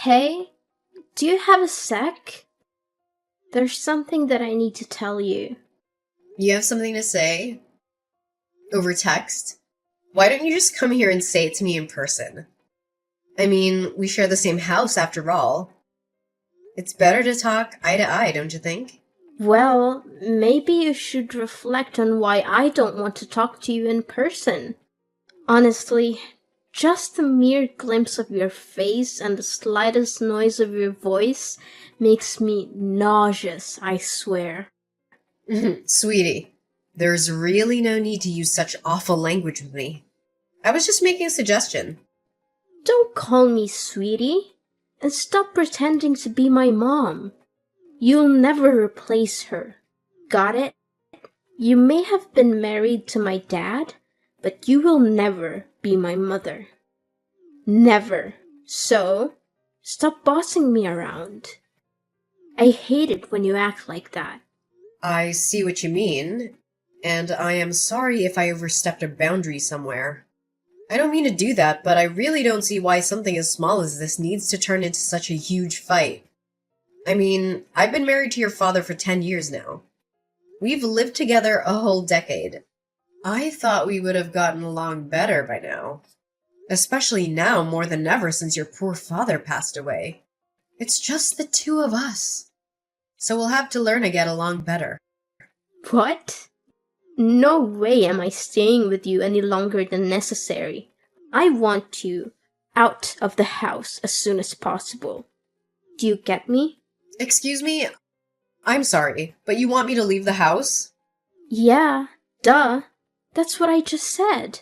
Hey, do you have a sec? There's something that I need to tell you. You have something to say? Over text? Why don't you just come here and say it to me in person? I mean, we share the same house after all. It's better to talk eye to eye, don't you think? Well, maybe you should reflect on why I don't want to talk to you in person. Honestly, just the mere glimpse of your face and the slightest noise of your voice makes me nauseous, I swear. Sweetie, there's really no need to use such awful language with me. I was just making a suggestion. Don't call me sweetie, and stop pretending to be my mom. You'll never replace her. Got it? You may have been married to my dad, but you will never be my mother. Never. So, stop bossing me around. I hate it when you act like that. I see what you mean, and I am sorry if I overstepped a boundary somewhere. I don't mean to do that, but I really don't see why something as small as this needs to turn into such a huge fight. I mean, I've been married to your father for 10 years now. We've lived together a whole decade. I thought we would have gotten along better by now. Especially now more than ever since your poor father passed away. It's just the two of us. So we'll have to learn to get along better. What? No way am I staying with you any longer than necessary. I want you out of the house as soon as possible. Do you get me? Excuse me? I'm sorry, but you want me to leave the house? Yeah, duh. That's what I just said.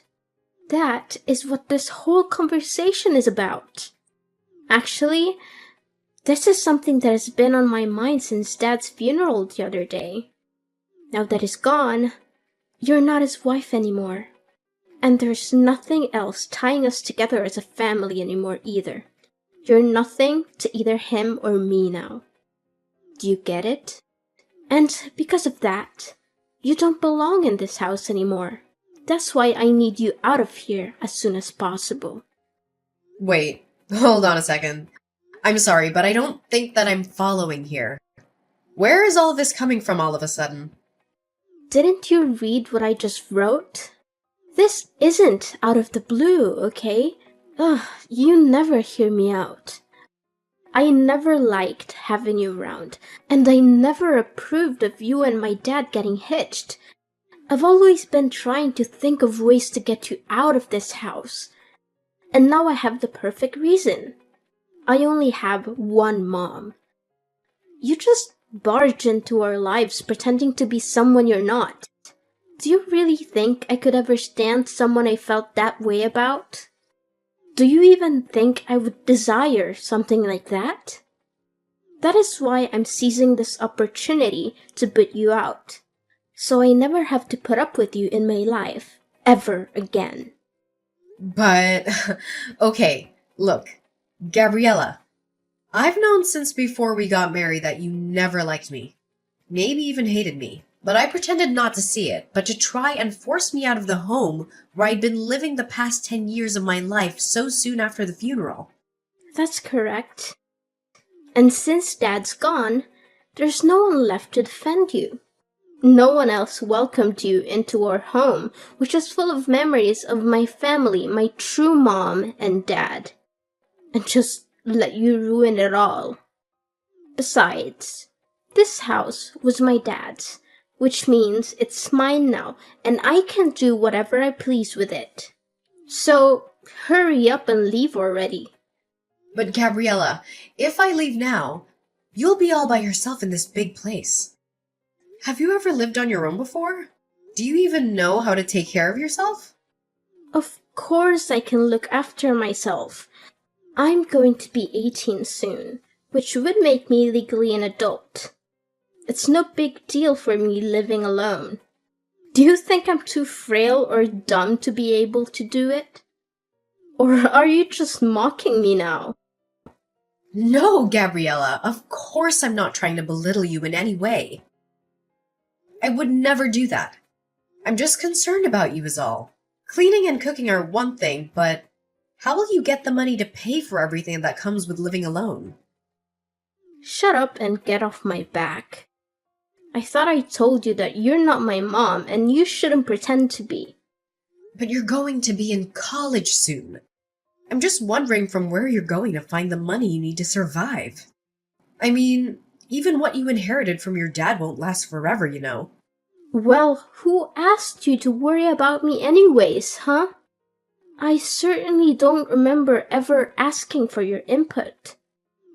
That is what this whole conversation is about. Actually, this is something that has been on my mind since Dad's funeral the other day. Now that he's gone, you're not his wife anymore. And there's nothing else tying us together as a family anymore either. You're nothing to either him or me now. Do you get it? And because of that, you don't belong in this house anymore. That's why I need you out of here as soon as possible. Wait, hold on a second. I'm sorry, but I don't think that I'm following here. Where is all this coming from all of a sudden? Didn't you read what I just wrote? This isn't out of the blue, okay? Ugh, you never hear me out. I never liked having you around, and I never approved of you and my dad getting hitched. I've always been trying to think of ways to get you out of this house. And now I have the perfect reason. I only have one mom. You just barge into our lives pretending to be someone you're not. Do you really think I could ever stand someone I felt that way about? Do you even think I would desire something like that? That is why I'm seizing this opportunity to put you out, so I never have to put up with you in my life, ever again. But, okay, look, Gabriella, I've known since before we got married that you never liked me. Maybe even hated me. But I pretended not to see it, but to try and force me out of the home where I'd been living the past 10 years of my life so soon after the funeral. That's correct. And since Dad's gone, there's no one left to defend you. No one else welcomed you into our home, which is full of memories of my family, my true mom and dad. And just let you ruin it all. Besides, this house was my dad's, which means it's mine now, and I can do whatever I please with it. So, hurry up and leave already. But Gabriella, if I leave now, you'll be all by yourself in this big place. Have you ever lived on your own before? Do you even know how to take care of yourself? Of course I can look after myself. I'm going to be 18 soon, which would make me legally an adult. It's no big deal for me living alone. Do you think I'm too frail or dumb to be able to do it? Or are you just mocking me now? No, Gabriella, of course I'm not trying to belittle you in any way. I would never do that. I'm just concerned about you is all. Cleaning and cooking are one thing, but How will you get the money to pay for everything that comes with living alone? Shut up and get off my back. I thought I told you that you're not my mom and you shouldn't pretend to be. But you're going to be in college soon. I'm just wondering from where you're going to find the money you need to survive. I mean, even what you inherited from your dad won't last forever, you know. Well, who asked you to worry about me anyways, huh? I certainly don't remember ever asking for your input.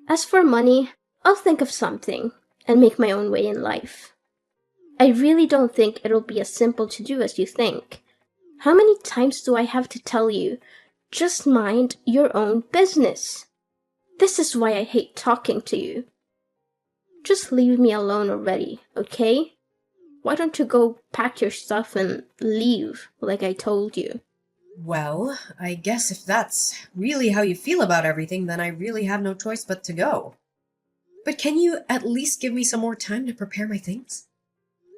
As for money, I'll think of something and make my own way in life. I really don't think it'll be as simple to do as you think. How many times do I have to tell you, just mind your own business? This is why I hate talking to you. Just leave me alone already, okay? Why don't you go pack your stuff and leave, like I told you? Well, I guess if that's really how you feel about everything, then I really have no choice but to go. But can you at least give me some more time to prepare my things?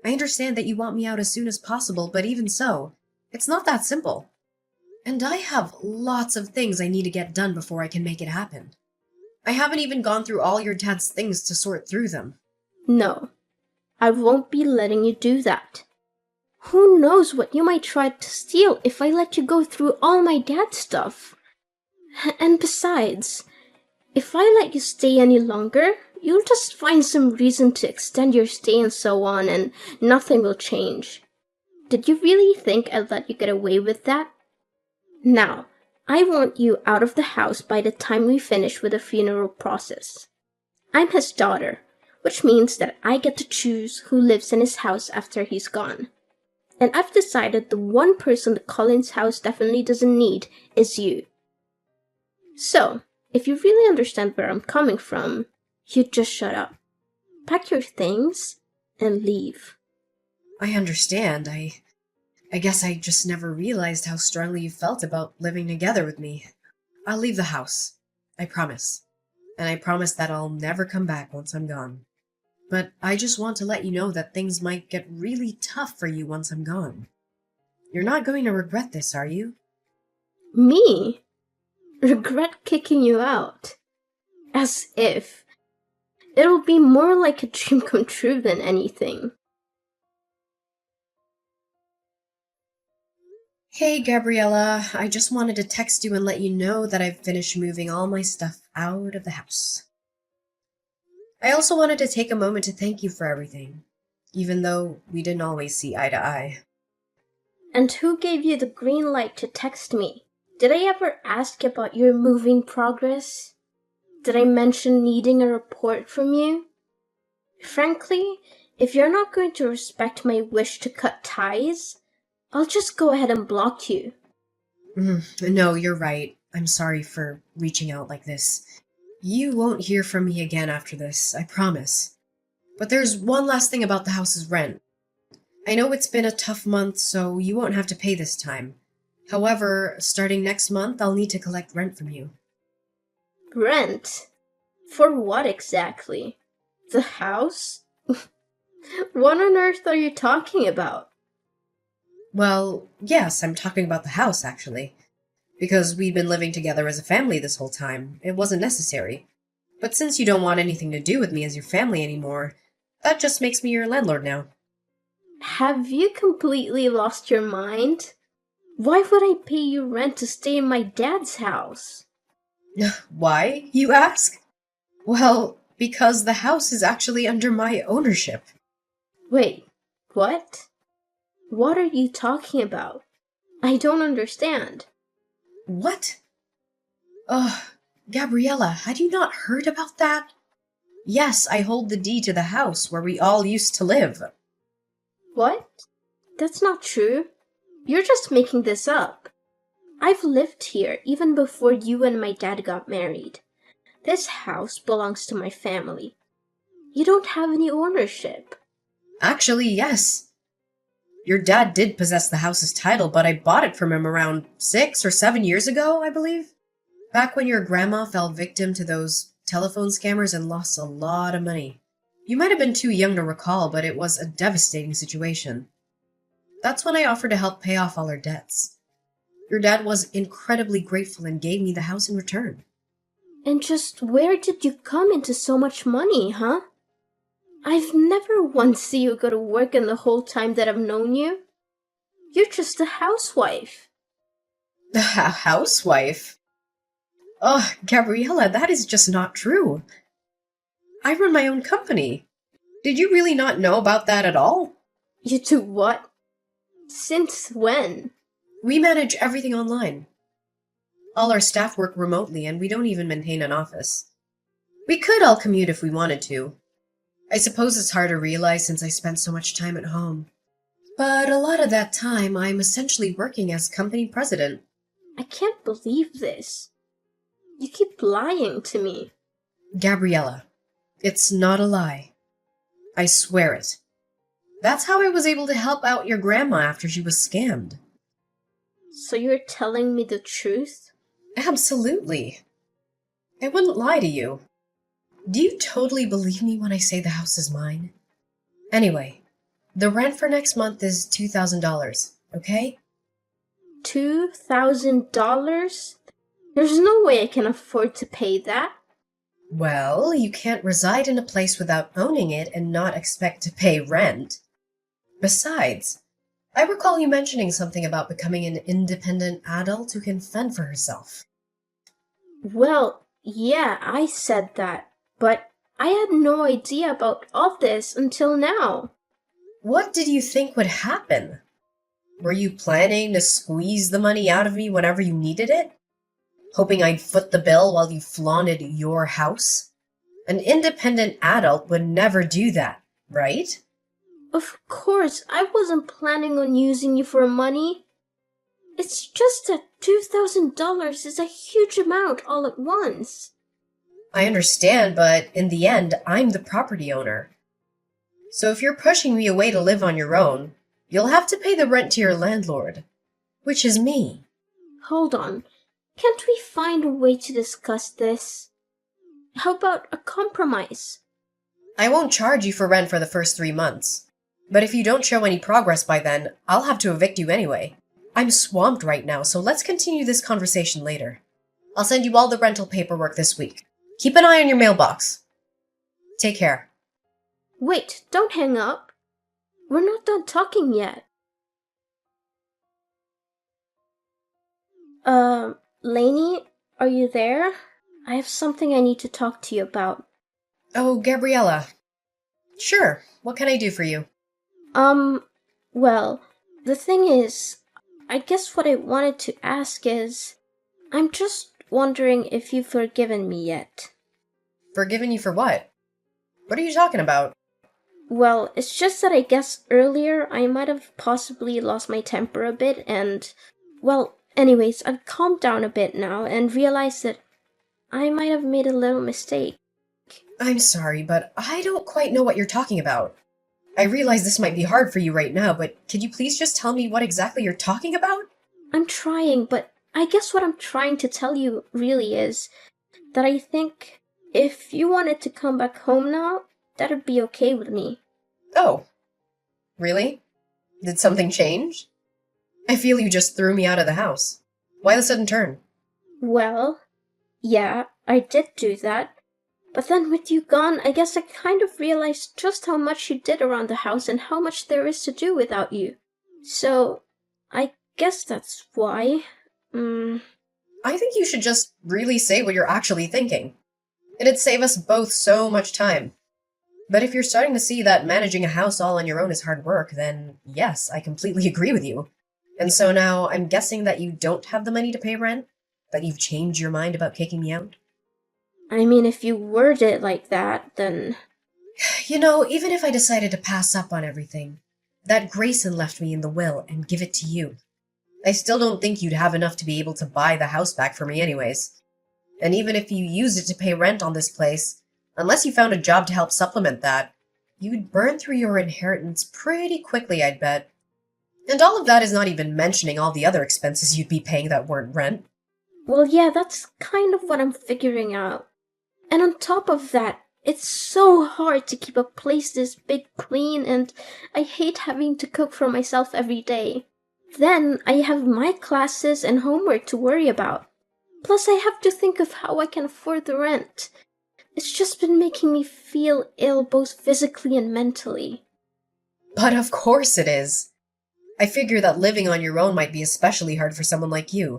I understand that you want me out as soon as possible, but even so, it's not that simple. And I have lots of things I need to get done before I can make it happen. I haven't even gone through all your dad's things to sort through them. No, I won't be letting you do that. Who knows what you might try to steal if I let you go through all my dad's stuff? And besides, if I let you stay any longer, you'll just find some reason to extend your stay and so on, and nothing will change. Did you really think I'd let you get away with that? Now, I want you out of the house by the time we finish with the funeral process. I'm his daughter, which means that I get to choose who lives in his house after he's gone. And I've decided the one person the Collins house definitely doesn't need is you. So, if you really understand where I'm coming from, you just shut up. Pack your things and leave. I understand. I guess I just never realized how strongly you felt about living together with me. I'll leave the house. I promise. And I promise that I'll never come back once I'm gone. But I just want to let you know that things might get really tough for you once I'm gone. You're not going to regret this, are you? Me? Regret kicking you out? As if. It'll be more like a dream come true than anything. Hey, Gabriella. I just wanted to text you and let you know that I've finished moving all my stuff out of the house. I also wanted to take a moment to thank you for everything, even though we didn't always see eye to eye. And who gave you the green light to text me? Did I ever ask about your moving progress? Did I mention needing a report from you? Frankly, if you're not going to respect my wish to cut ties, I'll just go ahead and block you. No, you're right. I'm sorry for reaching out like this. You won't hear from me again after this, I promise. But there's one last thing about the house's rent. I know it's been a tough month, so you won't have to pay this time. However, starting next month, I'll need to collect rent from you. Rent? For what exactly? The house? What on earth are you talking about? Well, yes, I'm talking about the house, actually. Because we've been living together as a family this whole time, it wasn't necessary. But since you don't want anything to do with me as your family anymore, that just makes me your landlord now. Have you completely lost your mind? Why would I pay you rent to stay in my dad's house? Why, you ask? Well, because the house is actually under my ownership. Wait, what? What are you talking about? I don't understand. What? Ugh, Gabriella, had you not heard about that? Yes, I hold the deed to the house where we all used to live. What? That's not true. You're just making this up. I've lived here even before you and my dad got married. This house belongs to my family. You don't have any ownership. Actually, yes. Your dad did possess the house's title, but I bought it from him around 6 or 7 years ago, I believe. Back when your grandma fell victim to those telephone scammers and lost a lot of money. You might have been too young to recall, but it was a devastating situation. That's when I offered to help pay off all her debts. Your dad was incredibly grateful and gave me the house in return. And just where did you come into so much money, huh? I've never once seen you go to work in the whole time that I've known you. You're just a housewife. A housewife? Oh, Gabriella, that is just not true. I run my own company. Did you really not know about that at all? You do what? Since when? We manage everything online. All our staff work remotely, and we don't even maintain an office. We could all commute if we wanted to. I suppose it's hard to realize since I spent so much time at home. But a lot of that time, I'm essentially working as company president. I can't believe this. You keep lying to me. Gabriella, it's not a lie. I swear it. That's how I was able to help out your grandma after she was scammed. So you're telling me the truth? Absolutely. I wouldn't lie to you. Do you totally believe me when I say the house is mine? Anyway, the rent for next month is $2,000, okay? $2,000? There's no way I can afford to pay that. Well, you can't reside in a place without owning it and not expect to pay rent. Besides, I recall you mentioning something about becoming an independent adult who can fend for herself. Well, yeah, I said that, but I had no idea about all this until now. What did you think would happen? Were you planning to squeeze the money out of me whenever you needed it? Hoping I'd foot the bill while you flaunted your house? An independent adult would never do that, right? Of course, I wasn't planning on using you for money. It's just that $2,000 is a huge amount all at once. I understand, but in the end, I'm the property owner. So if you're pushing me away to live on your own, you'll have to pay the rent to your landlord, which is me. Hold on. Can't we find a way to discuss this? How about a compromise? I won't charge you for rent for the first 3 months. But if you don't show any progress by then, I'll have to evict you anyway. I'm swamped right now, so let's continue this conversation later. I'll send you all the rental paperwork this week. Keep an eye on your mailbox. Take care. Wait, don't hang up. We're not done talking yet. Lainey, are you there? I have something I need to talk to you about. Oh, Gabriella. Sure, what can I do for you? Well, the thing is, I guess what I wanted to ask is, I'm just wondering if you've forgiven me yet. Forgiven you for what? What are you talking about? Well, it's just that I guess earlier I might have possibly lost my temper a bit and, well, anyways, I've calmed down a bit now and realized that I might have made a little mistake. I'm sorry, but I don't quite know what you're talking about. I realize this might be hard for you right now, but could you please just tell me what exactly you're talking about? I'm trying, but I guess what I'm trying to tell you really is that I think if you wanted to come back home now, that'd be okay with me. Oh. Really? Did something change? I feel you just threw me out of the house. Why the sudden turn? Well, yeah, I did do that. But then with you gone, I guess I kind of realized just how much you did around the house and how much there is to do without you. So, I guess that's why. I think you should just really say what you're actually thinking. It'd save us both so much time. But if you're starting to see that managing a house all on your own is hard work, then yes, I completely agree with you. And so now I'm guessing that you don't have the money to pay rent? That you've changed your mind about kicking me out? I mean, if you word it like that, then... You know, even if I decided to pass up on everything, that Grayson left me in the will and give it to you, I still don't think you'd have enough to be able to buy the house back for me anyways. And even if you used it to pay rent on this place, unless you found a job to help supplement that, you'd burn through your inheritance pretty quickly, I'd bet. And all of that is not even mentioning all the other expenses you'd be paying that weren't rent. Well, yeah, that's kind of what I'm figuring out. And on top of that, it's so hard to keep a place this big clean, and I hate having to cook for myself every day. Then I have my classes and homework to worry about. Plus, I have to think of how I can afford the rent. It's just been making me feel ill both physically and mentally. But of course it is. I figure that living on your own might be especially hard for someone like you.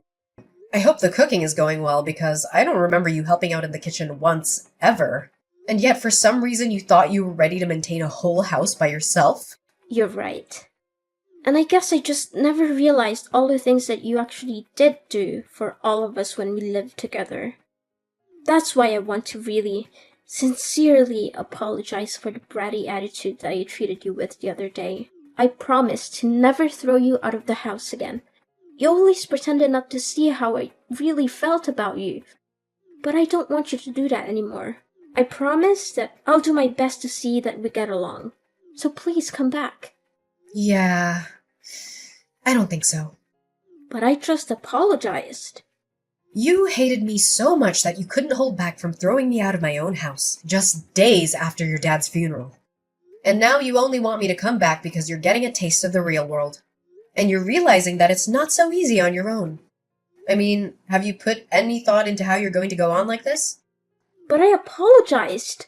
I hope the cooking is going well because I don't remember you helping out in the kitchen once, ever. And yet for some reason you thought you were ready to maintain a whole house by yourself? You're right. And I guess I just never realized all the things that you actually did do for all of us when we lived together. That's why I want to really, sincerely apologize for the bratty attitude that I treated you with the other day. I promise to never throw you out of the house again. You always pretended not to see how I really felt about you. But I don't want you to do that anymore. I promise that I'll do my best to see that we get along. So please come back. Yeah, I don't think so. But I just apologized. You hated me so much that you couldn't hold back from throwing me out of my own house, just days after your dad's funeral. And now you only want me to come back because you're getting a taste of the real world. And you're realizing that it's not so easy on your own. I mean, have you put any thought into how you're going to go on like this? But I apologized.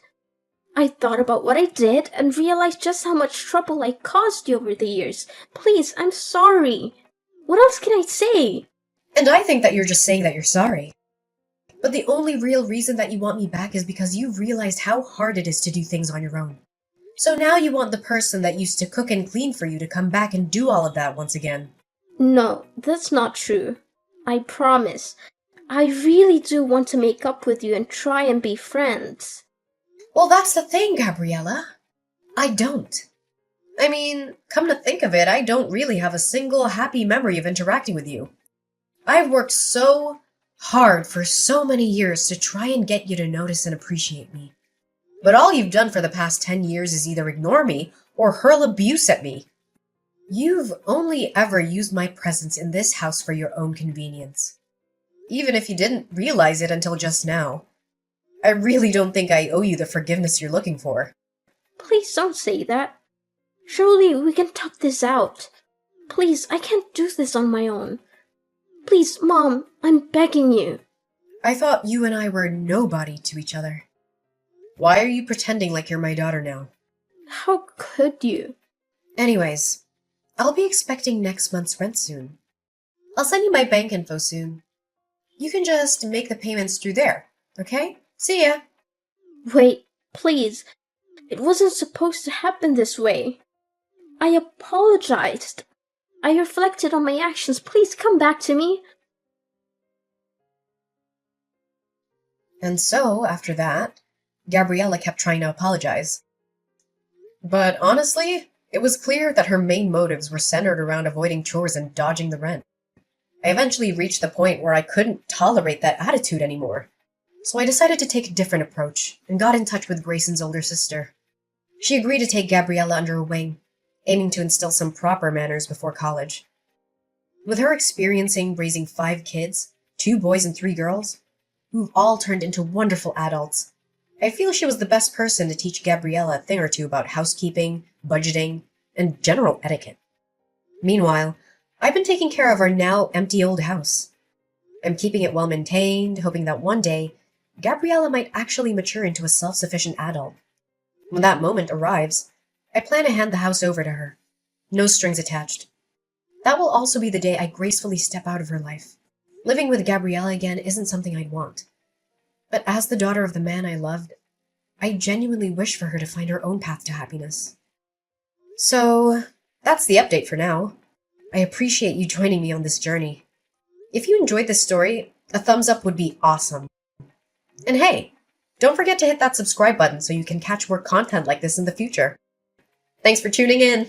I thought about what I did and realized just how much trouble I caused you over the years. Please, I'm sorry. What else can I say? And I think that you're just saying that you're sorry. But the only real reason that you want me back is because you realized how hard it is to do things on your own. So now you want the person that used to cook and clean for you to come back and do all of that once again. No, that's not true. I promise. I really do want to make up with you and try and be friends. Well, that's the thing, Gabriella. I don't. I mean, come to think of it, I don't really have a single happy memory of interacting with you. I've worked so hard for so many years to try and get you to notice and appreciate me. But all you've done for the past 10 years is either ignore me or hurl abuse at me. You've only ever used my presence in this house for your own convenience. Even if you didn't realize it until just now. I really don't think I owe you the forgiveness you're looking for. Please don't say that. Surely we can talk this out. Please, I can't do this on my own. Please, Mom, I'm begging you. I thought you and I were nobody to each other. Why are you pretending like you're my daughter now? How could you? Anyways, I'll be expecting next month's rent soon. I'll send you my bank info soon. You can just make the payments through there, okay? See ya! Wait, please. It wasn't supposed to happen this way. I apologized. I reflected on my actions. Please come back to me. And so, after that, Gabriella kept trying to apologize. But honestly, it was clear that her main motives were centered around avoiding chores and dodging the rent. I eventually reached the point where I couldn't tolerate that attitude anymore. So I decided to take a different approach and got in touch with Grayson's older sister. She agreed to take Gabriella under her wing, aiming to instill some proper manners before college. With her experiencing raising 5 kids, 2 boys and 3 girls, who've all turned into wonderful adults, I feel she was the best person to teach Gabriella a thing or two about housekeeping, budgeting, and general etiquette. Meanwhile, I've been taking care of our now empty old house. I'm keeping it well maintained, hoping that one day, Gabriella might actually mature into a self-sufficient adult. When that moment arrives, I plan to hand the house over to her. No strings attached. That will also be the day I gracefully step out of her life. Living with Gabriella again isn't something I'd want. But as the daughter of the man I loved, I genuinely wish for her to find her own path to happiness. So, that's the update for now. I appreciate you joining me on this journey. If you enjoyed this story, a thumbs up would be awesome. And hey, don't forget to hit that subscribe button so you can catch more content like this in the future. Thanks for tuning in!